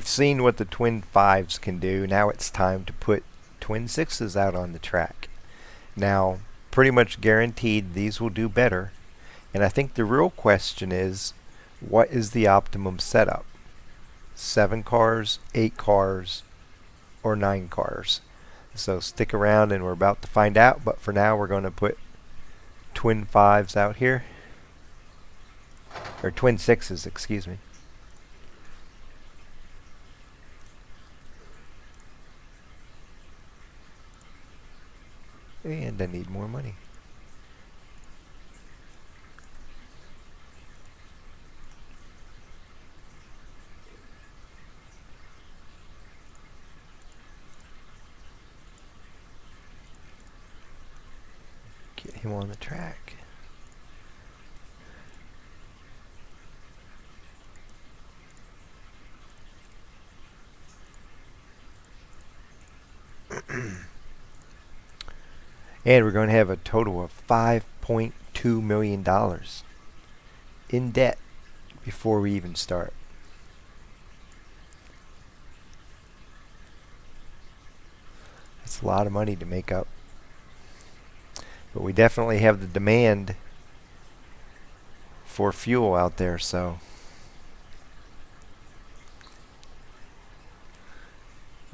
seen what the twin 5s can do. Now it's time to put twin 6s out on the track. Now, pretty much guaranteed these will do better. And I think the real question is, what is the optimum setup? 7 cars, 8 cars, or 9 cars? So stick around and we're about to find out. But for now, we're going to put twin 5s out here. Or twin 6s, excuse me. And I need more money. Get him on the track. And we're going to have a total of $5.2 million in debt before we even start. That's a lot of money to make up. But we definitely have the demand for fuel out there, so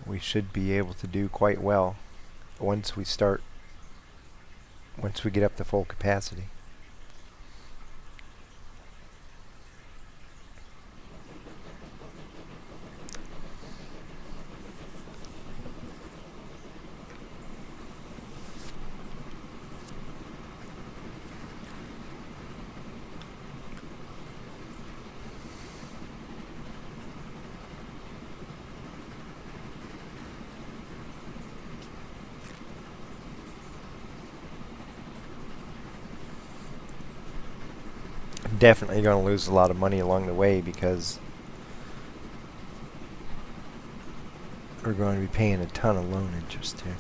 we should be able to do quite well once we get up to full capacity. Definitely going to lose a lot of money along the way because we're going to be paying a ton of loan interest here.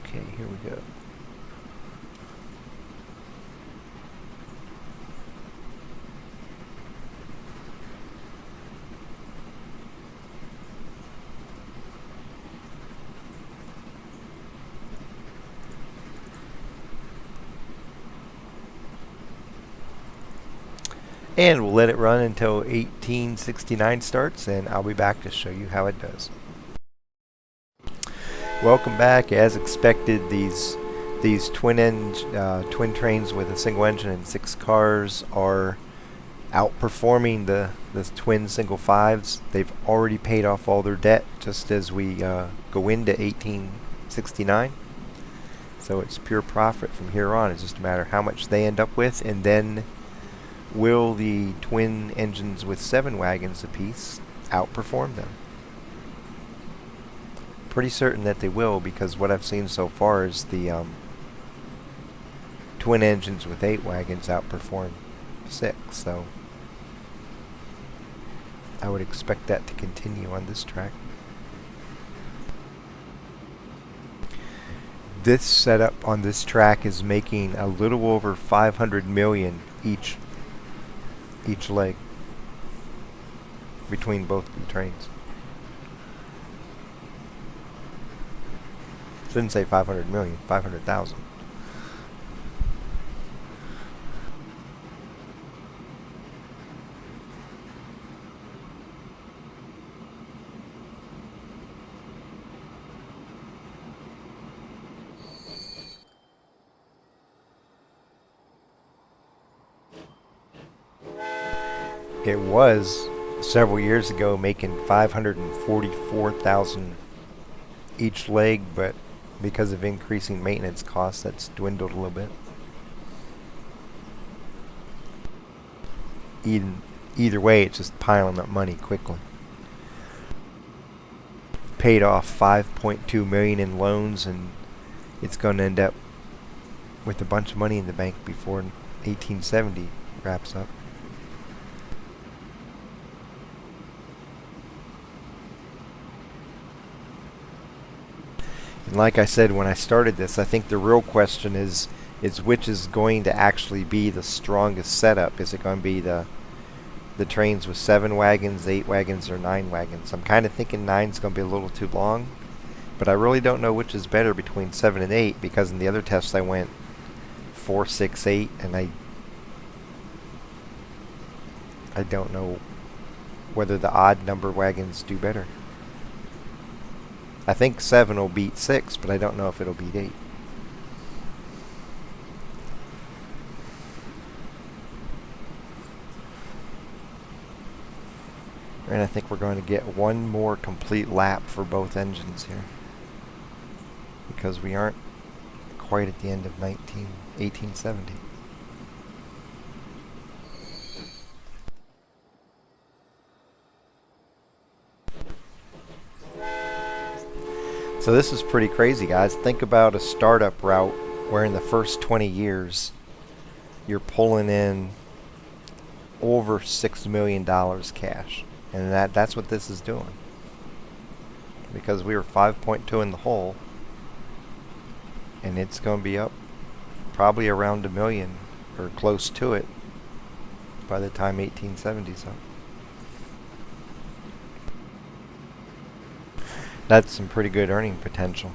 Okay, here we go. And we'll let it run until 1869 starts, and I'll be back to show you how it does. Welcome back. As expected, these twin trains with a single engine and 6 cars are outperforming the twin single 5s. They've already paid off all their debt just as we go into 1869. So it's pure profit from here on. It's just a matter of how much they end up with, and then will the twin engines with 7 wagons apiece outperform them? Pretty certain that they will, because what I've seen so far is the twin engines with 8 wagons outperform 6, so I would expect that to continue on this track. This setup on this track is making a little over 500 million each leg between both the trains. Shouldn't say 500 million, 500,000. It was several years ago making 544,000 each leg, but because of increasing maintenance costs, that's dwindled a little bit. Either way, it's just piling up money quickly. Paid off $5.2 million in loans, and it's going to end up with a bunch of money in the bank before 1870 wraps up. And like I said when I started this, I think the real question is which is going to actually be the strongest setup. Is it going to be the trains with 7 wagons, 8 wagons, or 9 wagons? I'm kind of thinking 9's going to be a little too long, but I really don't know which is better between 7 and 8, because in the other tests I went 4, 6, 8, and I don't know whether the odd number wagons do better. I think 7 will beat 6, but I don't know if it'll beat 8. And I think we're going to get one more complete lap for both engines here, because we aren't quite at the end of 1870. So this is pretty crazy, guys. Think about a startup route where in the first 20 years you're pulling in over $6 million cash. And that's what this is doing. Because we were 5.2 in the hole, and it's going to be up probably around $1 million or close to it by the time 1870's up. That's some pretty good earning potential.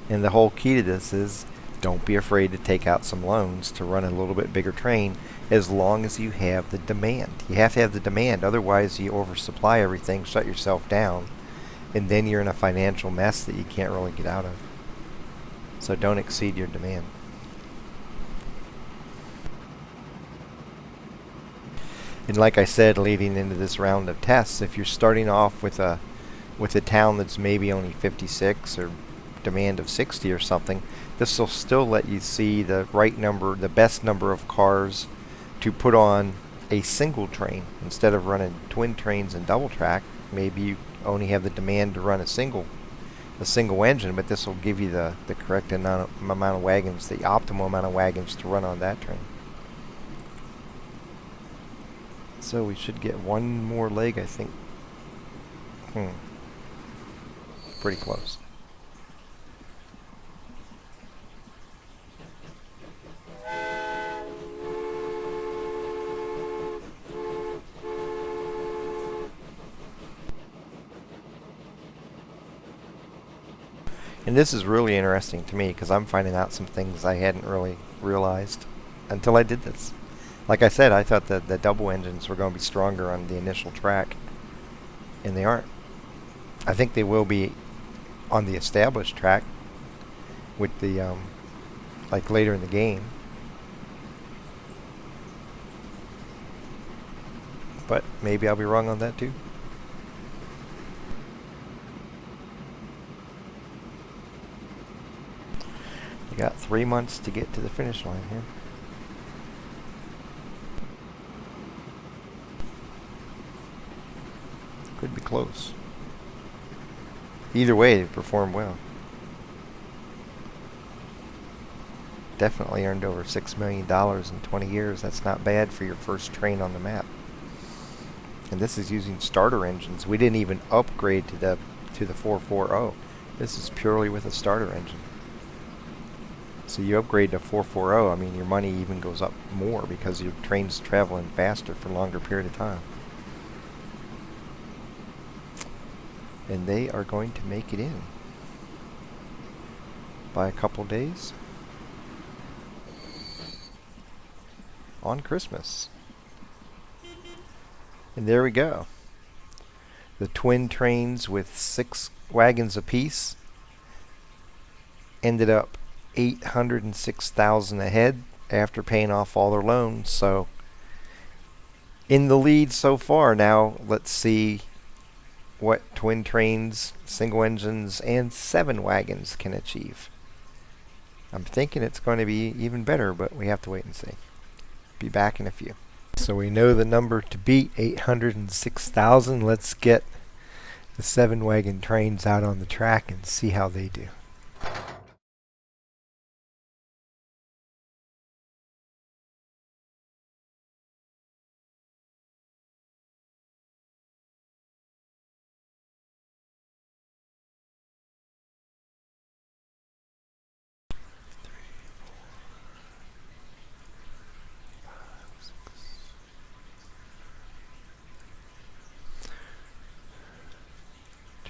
And the whole key to this is don't be afraid to take out some loans to run a little bit bigger train, as long as you have the demand. You have to have the demand, otherwise you oversupply everything, shut yourself down, and then you're in a financial mess that you can't really get out of. So don't exceed your demand. And like I said, leading into this round of tests, if you're starting off with a town that's maybe only 56 or demand of 60 or something, this will still let you see the right number, the best number of cars to put on a single train. Instead of running twin trains and double track, maybe you only have the demand to run a single engine, but this will give you the correct amount of wagons, the optimal amount of wagons to run on that train. So we should get one more leg, I think. Pretty close. And this is really interesting to me because I'm finding out some things I hadn't really realized until I did this. Like I said, I thought that the double engines were going to be stronger on the initial track, and they aren't. I think they will be on the established track with the like later in the game. But maybe I'll be wrong on that too. You got 3 months to get to the finish line here. Could be close. Either way, they performed well. Definitely earned over $6 million in 20 years. That's not bad for your first train on the map. And this is using starter engines. We didn't even upgrade to the 440. This is purely with a starter engine. So you upgrade to 440, I mean your money even goes up more because your train's traveling faster for a longer period of time. And they are going to make it in by a couple days on Christmas. And there we go. The twin trains with 6 wagons apiece ended up 806,000 ahead after paying off all their loans. So in the lead so far. Now let's see what twin trains, single engines, and 7 wagons can achieve. I'm thinking it's going to be even better, but we have to wait and see. Be back in a few. So we know the number to beat, 806,000. Let's get the 7 wagon trains out on the track and see how they do.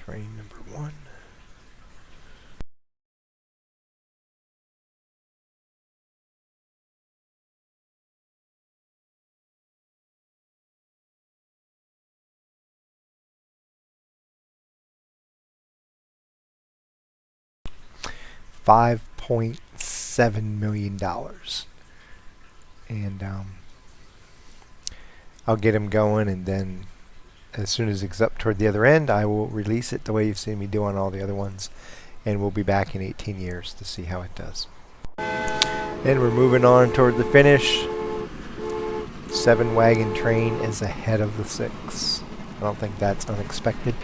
Train number 1. $5.7 million, and I'll get him going, and then as soon as it's up toward the other end, I will release it the way you've seen me do on all the other ones, and we'll be back in 18 years to see how it does. And we're moving on toward the finish. 7-wagon train is ahead of the 6. I don't think that's unexpected,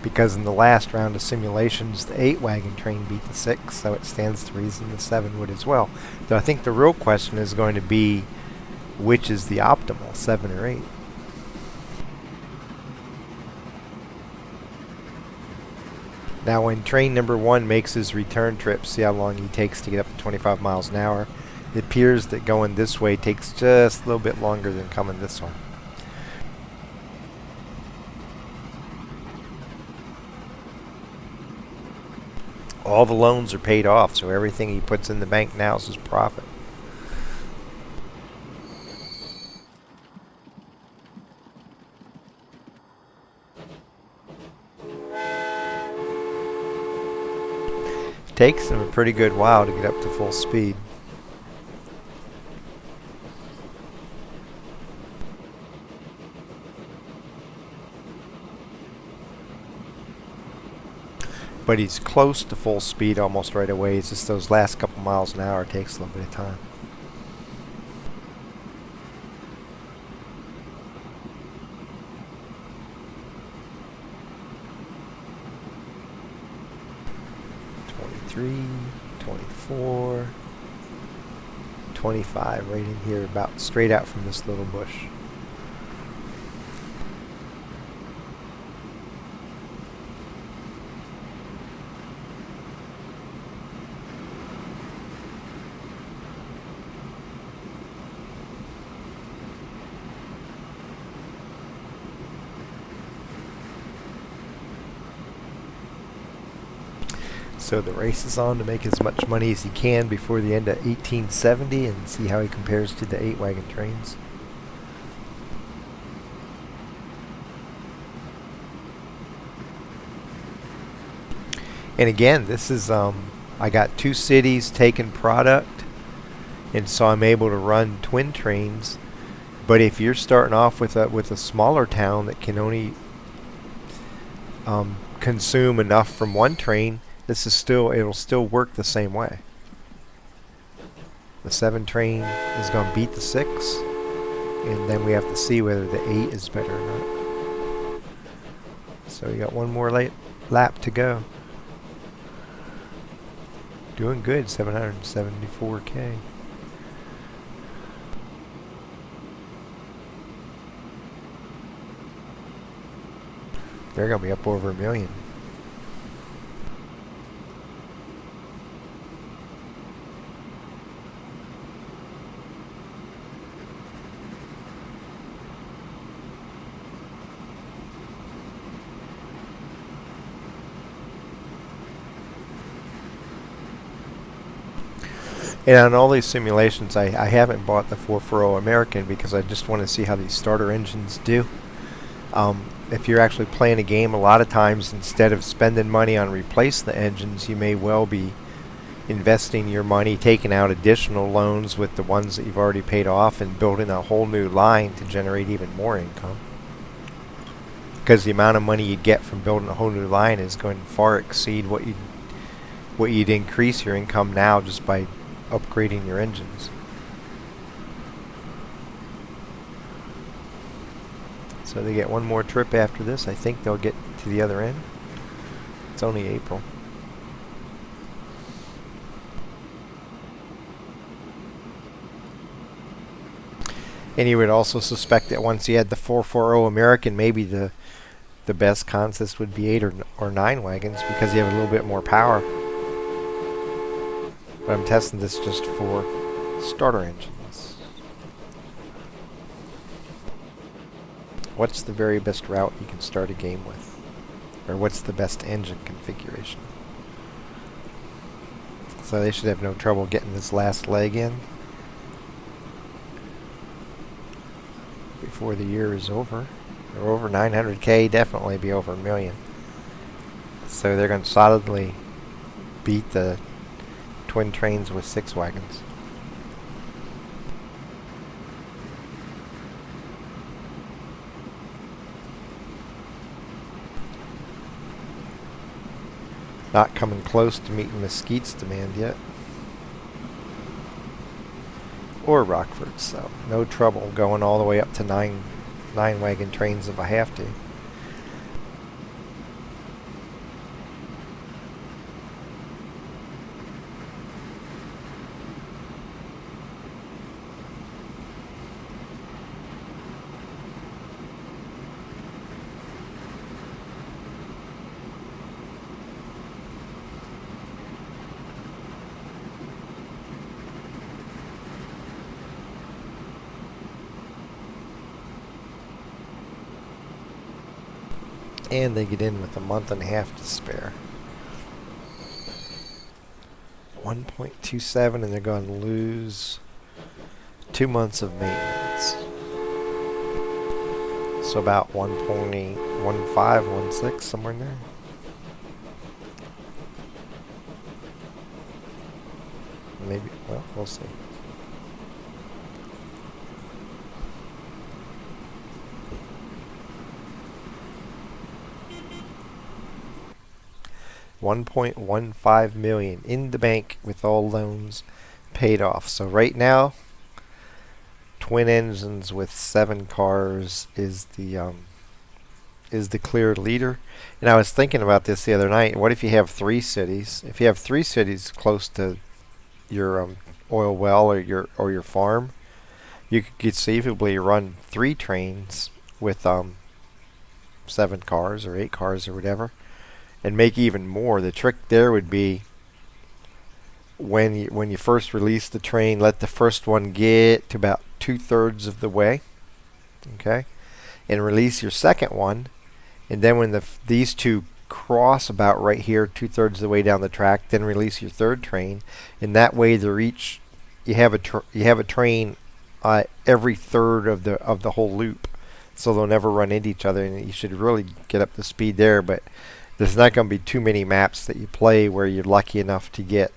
because in the last round of simulations, the 8-wagon train beat the 6, so it stands to reason the 7 would as well. So I think the real question is going to be, which is the optimal, 7 or 8? Now when train number 1 makes his return trip, see how long he takes to get up to 25 miles an hour. It appears that going this way takes just a little bit longer than coming this way. All the loans are paid off, so everything he puts in the bank now is his profit. Takes him a pretty good while to get up to full speed. But he's close to full speed almost right away. It's just those last couple miles an hour takes a little bit of time. '23, 24, 25, right in here, about straight out from this little bush. So the race is on to make as much money as he can before the end of 1870 and see how he compares to the 8-wagon trains. And again, this is I got 2 cities taking product, and so I'm able to run twin trains. But if you're starting off with a smaller town that can only consume enough from one train, it'll still work the same way. The 7 train is going to beat the 6, and then we have to see whether the 8 is better or not. So you got one more lap to go. Doing good, 774K. They're going to be up over 1 million. And on all these simulations, I haven't bought the 440 American because I just want to see how these starter engines do. If you're actually playing a game, a lot of times instead of spending money on replace the engines, you may well be investing your money, taking out additional loans with the ones that you've already paid off, and building a whole new line to generate even more income. Because the amount of money you get from building a whole new line is going to far exceed what you'd increase your income now just by upgrading your engines. So they get one more trip after this. I think they'll get to the other end. It's only April. And you would also suspect that once you had the 440 American, maybe the best consist would be 8 or 9 wagons because you have a little bit more power. But I'm testing this just for starter engines. What's the very best route you can start a game with? or what's the best engine configuration. So they should have no trouble getting this last leg in before the year is over. They're over 900K, definitely be over 1,000,000. So they're going to solidly beat the twin trains with 6 wagons. Not coming close to meeting Mesquite's demand yet. Or Rockford's, so no trouble going all the way up to 9 wagon trains if I have to. And they get in with a month and a half to spare. 1.27, and they're going to lose 2 months of maintenance. So about 1.15, 16, somewhere in there. Maybe, well, we'll see. $1.15 million in the bank with all loans paid off. So right now, twin engines with 7 cars is the clear leader. And I was thinking about this the other night. What if you have 3 cities? If you have 3 cities close to your oil well or your farm, you could conceivably run 3 trains with 7 cars or 8 cars or whatever, and make even more. The trick there would be when you first release the train, let the first one get to about 2/3 of the way, okay, and release your second one, and then when these two cross about right here, 2/3 of the way down the track, then release your third train, and that way they're each you have a train every third of the whole loop, so they'll never run into each other, and you should really get up to speed there. But there's not going to be too many maps that you play where you're lucky enough to get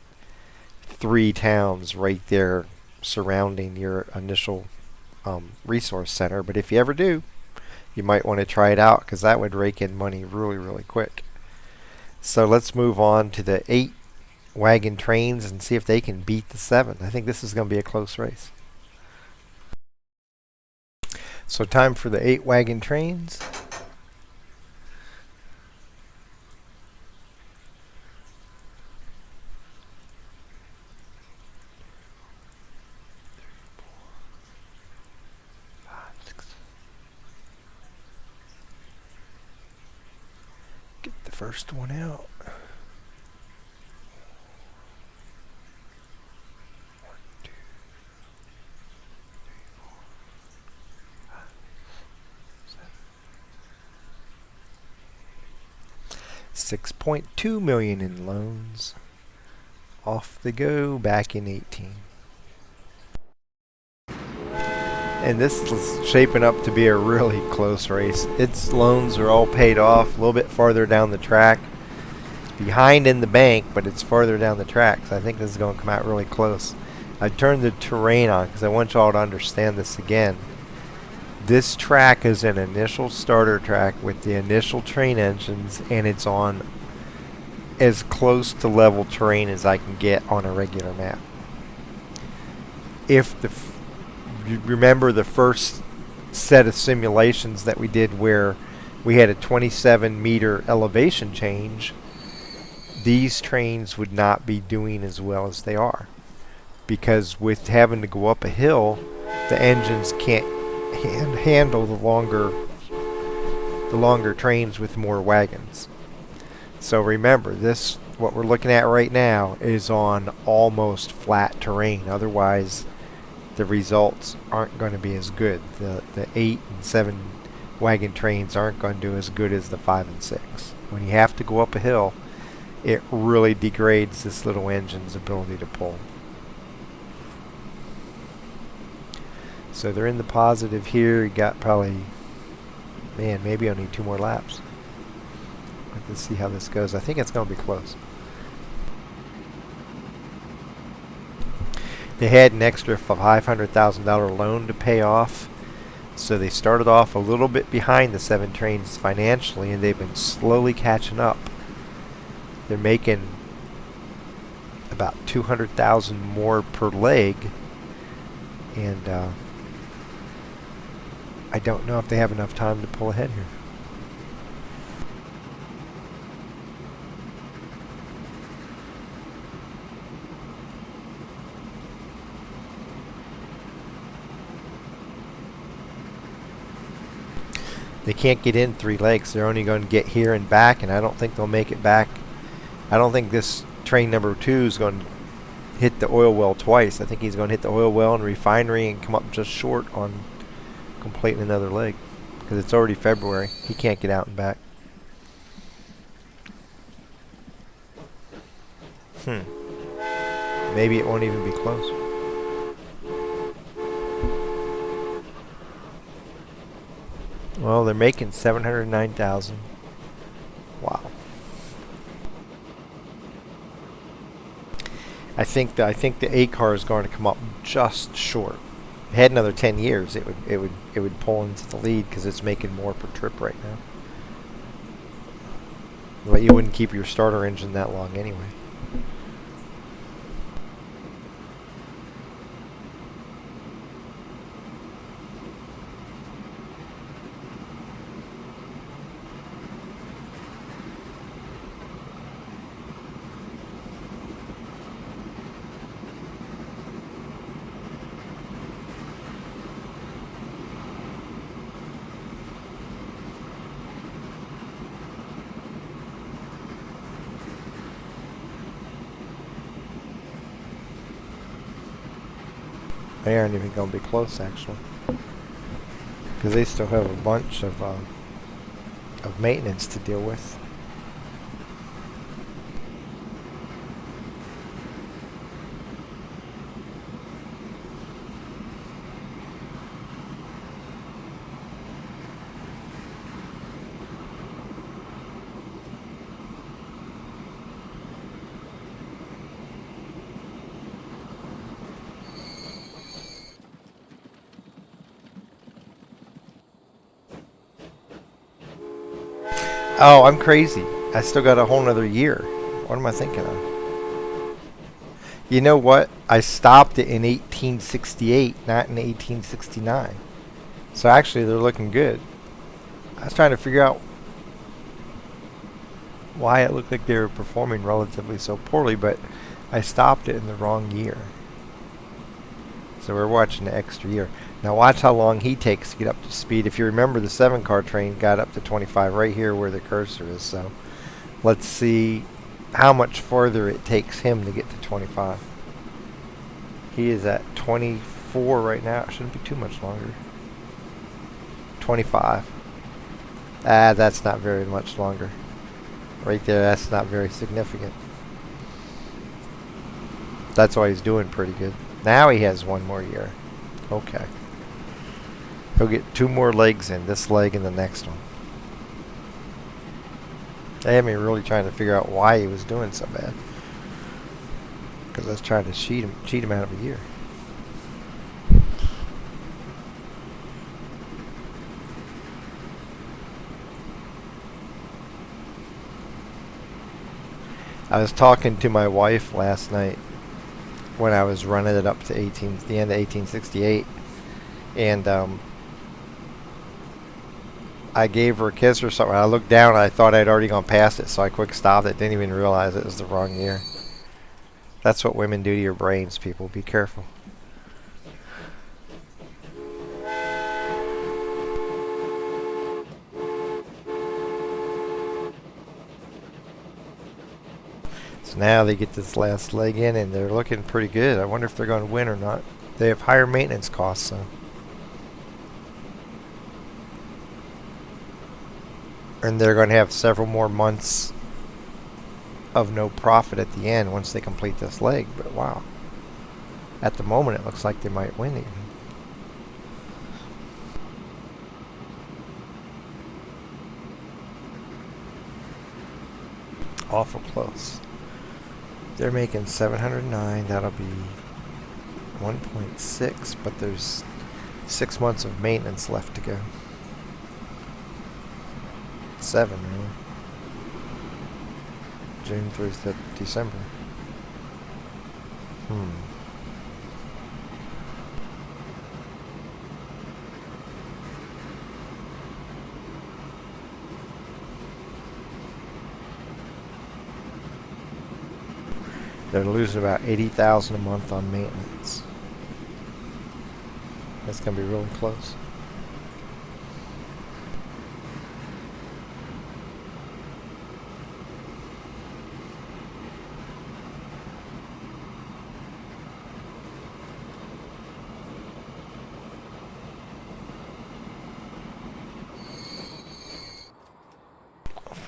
3 towns right there surrounding your initial resource center. But if you ever do, you might want to try it out, because that would rake in money really, really quick. So let's move on to the 8 wagon trains and see if they can beat the 7. I think this is going to be a close race. So time for the 8 wagon trains. Get the first one out. $6.2 million in loans. Off they go back in 18. And this is shaping up to be a really close race. Its loans are all paid off, a little bit farther down the track. It's behind in the bank, but it's farther down the track, so I think this is going to come out really close. I turned the terrain on because I want y'all to understand this again. This track is an initial starter track with the initial train engines, and it's on as close to level terrain as I can get on a regular map. If you remember the first set of simulations that we did where we had a 27-meter elevation change, these trains would not be doing as well as they are, because with having to go up a hill, the engines can't handle the longer trains with more wagons. So remember, this what we're looking at right now is on almost flat terrain. Otherwise, the results aren't going to be as good. The 8 and 7 wagon trains aren't going to do as good as the 5 and 6. When you have to go up a hill, it really degrades this little engine's ability to pull. So they're in the positive here. You got probably, man, maybe I'll need 2 more laps. Let's see how this goes. I think it's going to be close. They had an extra $500,000 loan to pay off. So they started off a little bit behind the 7 trains financially, and they've been slowly catching up. They're making about $200,000 more per leg, and I don't know if they have enough time to pull ahead here. They can't get in 3 legs. They're only going to get here and back, and I don't think they'll make it back. I don't think this train number 2 is going to hit the oil well twice. I think he's going to hit the oil well and refinery and come up just short on completing another leg, because it's already February. He can't get out and back. Maybe it won't even be close. Well, they're making $709,000. Wow. I think the A car is going to come up just short. If it had another 10 years, it would pull into the lead because it's making more per trip right now. But you wouldn't keep your starter engine that long anyway. They aren't even going to be close, actually, because they still have a bunch of maintenance to deal with. Oh, I'm crazy. I still got a whole nother year. What am I thinking of? You know what? I stopped it in 1868, not in 1869. So actually, they're looking good. I was trying to figure out why it looked like they were performing relatively so poorly, but I stopped it in the wrong year. So we're watching the extra year. Now watch how long he takes to get up to speed. If you remember, the 7-car train got up to 25 right here where the cursor is. So let's see how much further it takes him to get to 25. He is at 24 right now. It shouldn't be too much longer. 25. That's not very much longer. Right there, that's not very significant. That's why he's doing pretty good. Now he has 1 more year. Okay. He'll get 2 more legs in, this leg and the next one. They had me really trying to figure out why he was doing so bad, because I was trying to cheat him out of a year. I was talking to my wife last night when I was running it up to the end of 1868, and I gave her a kiss or something. I looked down and I thought I'd already gone past it, so I quick stopped it. Didn't even realize it was the wrong year. That's what women do to your brains, people. Be careful. So now they get this last leg in, and they're looking pretty good. I wonder if they're going to win or not. They have higher maintenance costs, so. And they're going to have several more months of no profit at the end once they complete this leg. But wow, at the moment it looks like they might win even. Awful close. They're making 709. That'll be 1.6, but there's 6 months of maintenance left to go. 7, really. June through December. They're losing about 80,000 a month on maintenance. That's going to be really close.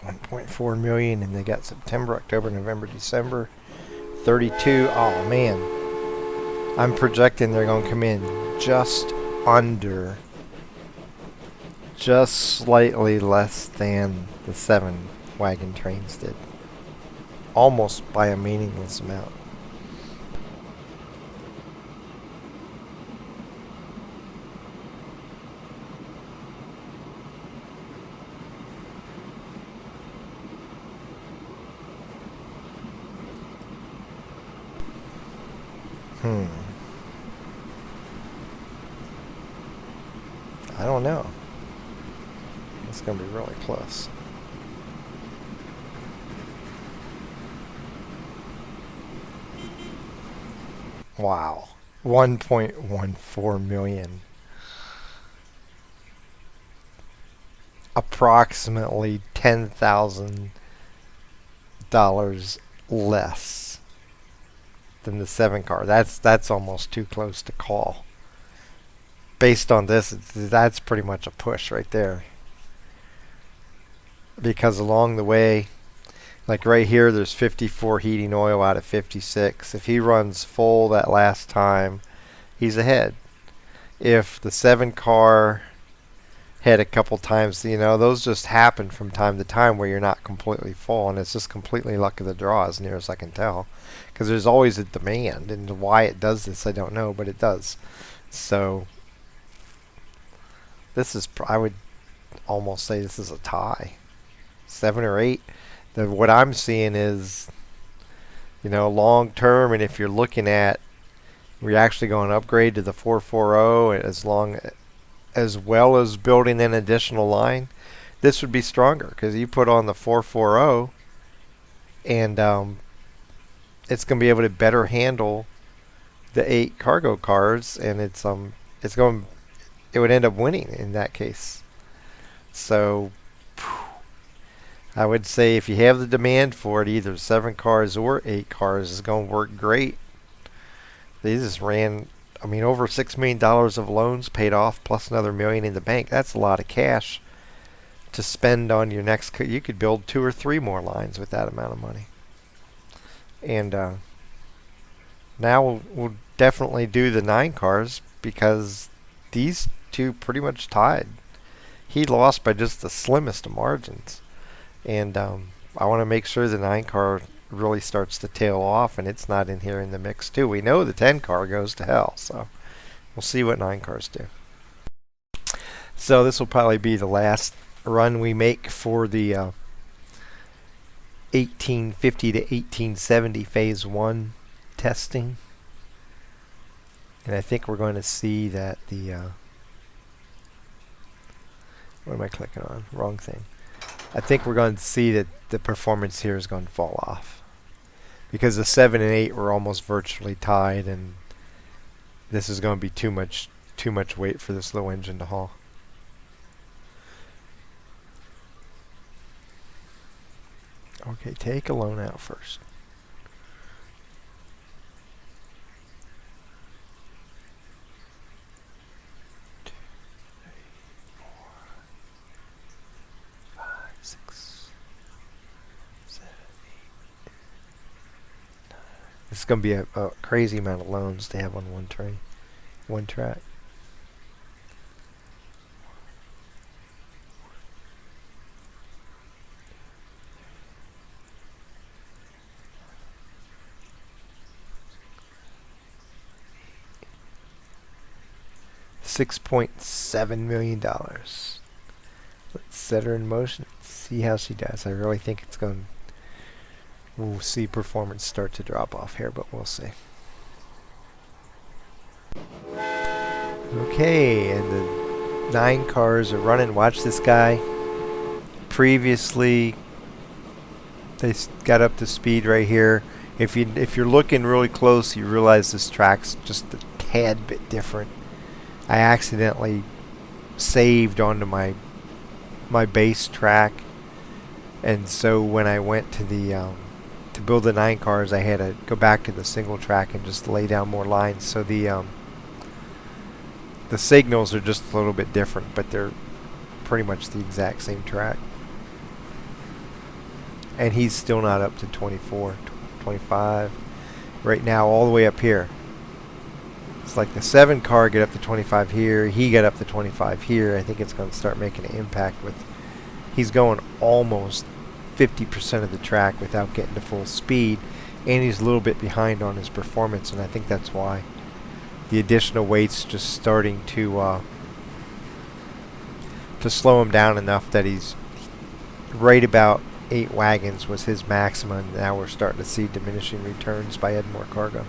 $1.4 million, and they got September, October, November, December. 32. Oh man, I'm projecting they're going to come in just under, just slightly less than the 7 wagon trains did. Almost by a meaningless amount. I don't know. It's going to be really close. Wow. 1.14 million. Approximately $10,000 less than the 7 car. That's almost too close to call. Based on this, that's pretty much a push right there. Because along the way, like right here, there's 54 heating oil out of 56. If he runs full that last time, he's ahead. If the 7 car had a couple times, you know, those just happen from time to time where you're not completely full, and it's just completely luck of the draw as near as I can tell. Because there's always a demand, and why it does this, I don't know, but it does. So this is, I would almost say this is a tie. 7 or 8. What I'm seeing is, you know, long term, and if you're looking at, we're actually going to upgrade to the 440 as well as building an additional line, this would be stronger because you put on the 440 and it's going to be able to better handle the 8 cargo cars, and it would end up winning in that case. So I would say if you have the demand for it, either 7 cars or 8 cars is going to work great. They just ran, I mean, over $6 million of loans paid off, plus another $1 million in the bank. That's a lot of cash to spend on your next. You could build 2 or 3 more lines with that amount of money. And now we'll definitely do the 9 cars because these 2 pretty much tied. He lost by just the slimmest of margins. And I want to make sure the 9 car really starts to tail off, and it's not in here in the mix too. We know the 10 car goes to hell, so we'll see what 9 cars do. So this will probably be the last run we make for the 1850 to 1870 phase 1 testing. And I think we're going to see that the what am I clicking on? Wrong thing. I think we're going to see that the performance here is going to fall off. Because the 7 and 8 were almost virtually tied, and this is going to be too much weight for this low engine to haul. Okay, take a loan out first. It's going to be a crazy amount of loans to have on one track. $6.7 million. Let's set her in motion. See how she does. I really think it's going. We'll see performance start to drop off here, but we'll see. Okay, and the 9 cars are running. Watch this guy. Previously, they got up to speed right here. If you're looking really close, you realize this track's just a tad bit different. I accidentally saved onto my base track, and so when I went to the to build the 9 cars, I had to go back to the single track and just lay down more lines. So the signals are just a little bit different, but they're pretty much the exact same track. And he's still not up to 24, 25 right now, all the way up here. It's like the 7 car get up to 25 here, he got up to 25 here. I think it's going to start making an impact with, he's going almost 50% of the track without getting to full speed, and he's a little bit behind on his performance, and I think that's why the additional weight's just starting to slow him down enough that he's right about 8 wagons was his maximum. Now we're starting to see diminishing returns by adding more cargo.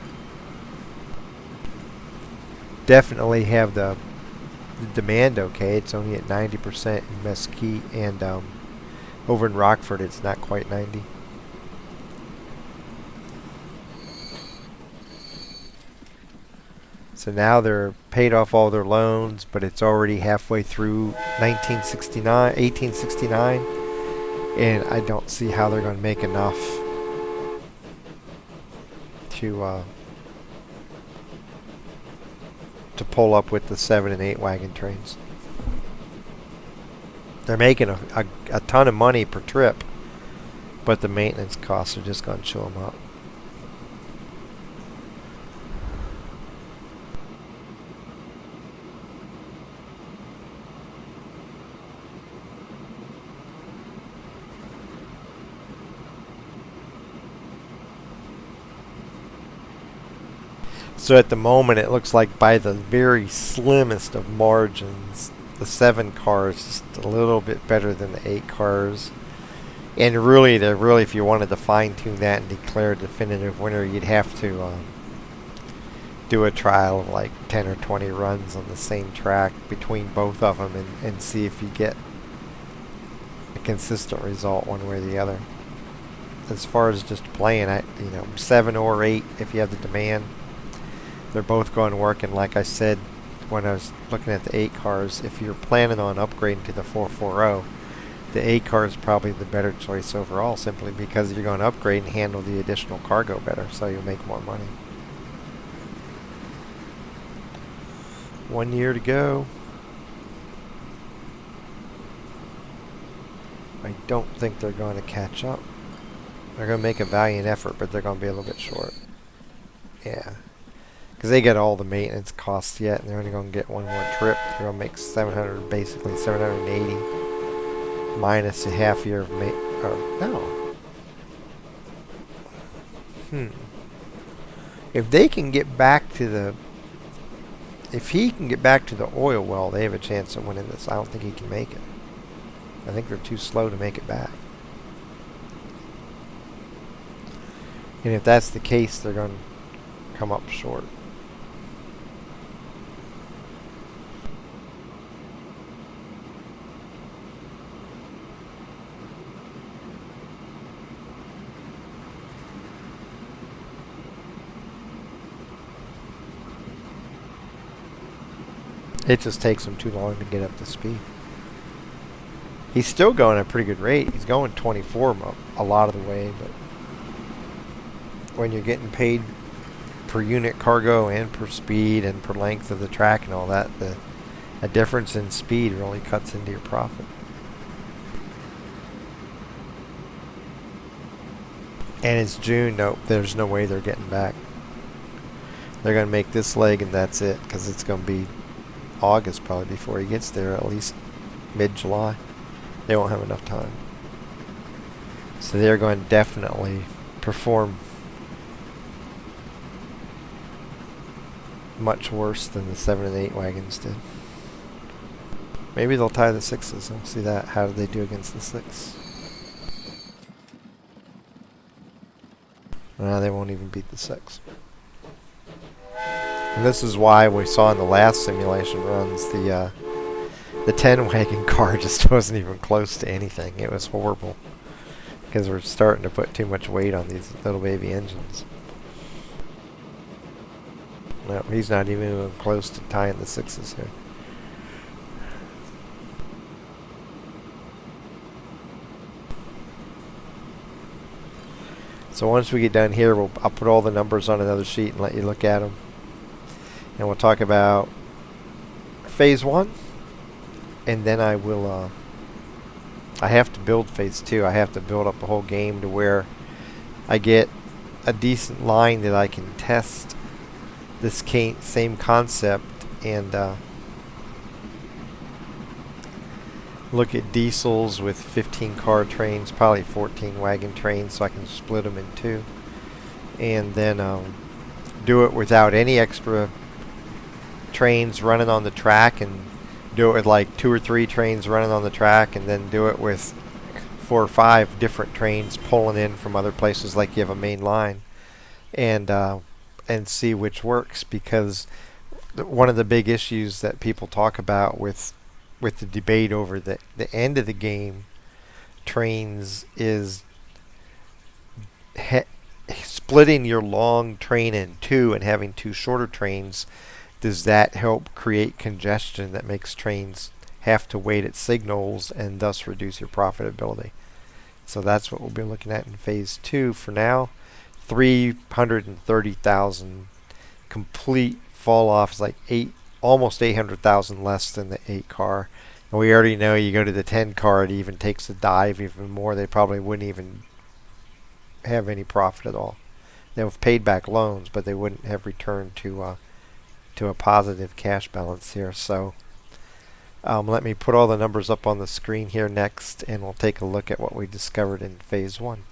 Definitely have the demand okay. It's only at 90% in Mesquite, and over in Rockford it's not quite 90. So now they're paid off all their loans, but it's already halfway through 1869, and I don't see how they're going to make enough to pull up with the 7 and 8 wagon trains. They're making a ton of money per trip, but the maintenance costs are just going to chew them up. So at the moment, it looks like by the very slimmest of margins, the 7 car is just a little bit better than the 8 cars. And really, if you wanted to fine-tune that and declare a definitive winner, you'd have to do a trial of like 10 or 20 runs on the same track between both of them and see if you get a consistent result one way or the other. As far as just playing, 7 or 8 if you have the demand. They're both going to work, and like I said when I was looking at the 8 cars, if you're planning on upgrading to the 440, the 8 car is probably the better choice overall, simply because you're going to upgrade and handle the additional cargo better, so you'll make more money. 1 year to go. I don't think they're going to catch up. They're going to make a valiant effort, but they're going to be a little bit short. Yeah. Because they get all the maintenance costs yet, and they're only going to get one more trip. They're going to make 700, basically 780, minus a half year of If they can get back to the, if he can get back to the oil well, they have a chance of winning this. I don't think he can make it. I think they're too slow to make it back. And if that's the case, they're going to come up short. It just takes him too long to get up to speed. He's still going at a pretty good rate. He's going 24 a lot of the way, but when you're getting paid per unit cargo and per speed and per length of the track and all that, a difference in speed really cuts into your profit. And it's June. Nope, there's no way they're getting back. They're going to make this leg and that's it, because it's going to be August probably before he gets there, at least mid-July. They won't have enough time. So they're going to definitely perform much worse than the 7 and 8 wagons did. Maybe they'll tie the 6s. We'll see that. How do they do against the 6? No, they won't even beat the 6. And this is why we saw in the last simulation runs the 10 wagon car just wasn't even close to anything. It was horrible because we're starting to put too much weight on these little baby engines. No, he's not even close to tying the 6s here. So once we get done here, I'll put all the numbers on another sheet and let you look at them. And we'll talk about phase 1. And then I will, I have to build phase 2. I have to build up a whole game to where I get a decent line that I can test this same concept and look at diesels with 15 car trains, probably 14 wagon trains, so I can split them in two. And then do it without any extra trains running on the track, and do it with like 2 or 3 trains running on the track, and then do it with 4 or 5 different trains pulling in from other places like you have a main line, and see which works. Because one of the big issues that people talk about with the debate over the end of the game trains is splitting your long train in 2 and having 2 shorter trains. Does that help create congestion that makes trains have to wait at signals and thus reduce your profitability? So that's what we'll be looking at in phase 2 for now. 330,000 complete fall off is like almost 800,000 less than the 8 car. And we already know you go to the 10 car, it even takes a dive even more. They probably wouldn't even have any profit at all. They'll have paid back loans, but they wouldn't have returned to a positive cash balance here. So let me put all the numbers up on the screen here next, and we'll take a look at what we discovered in phase 1.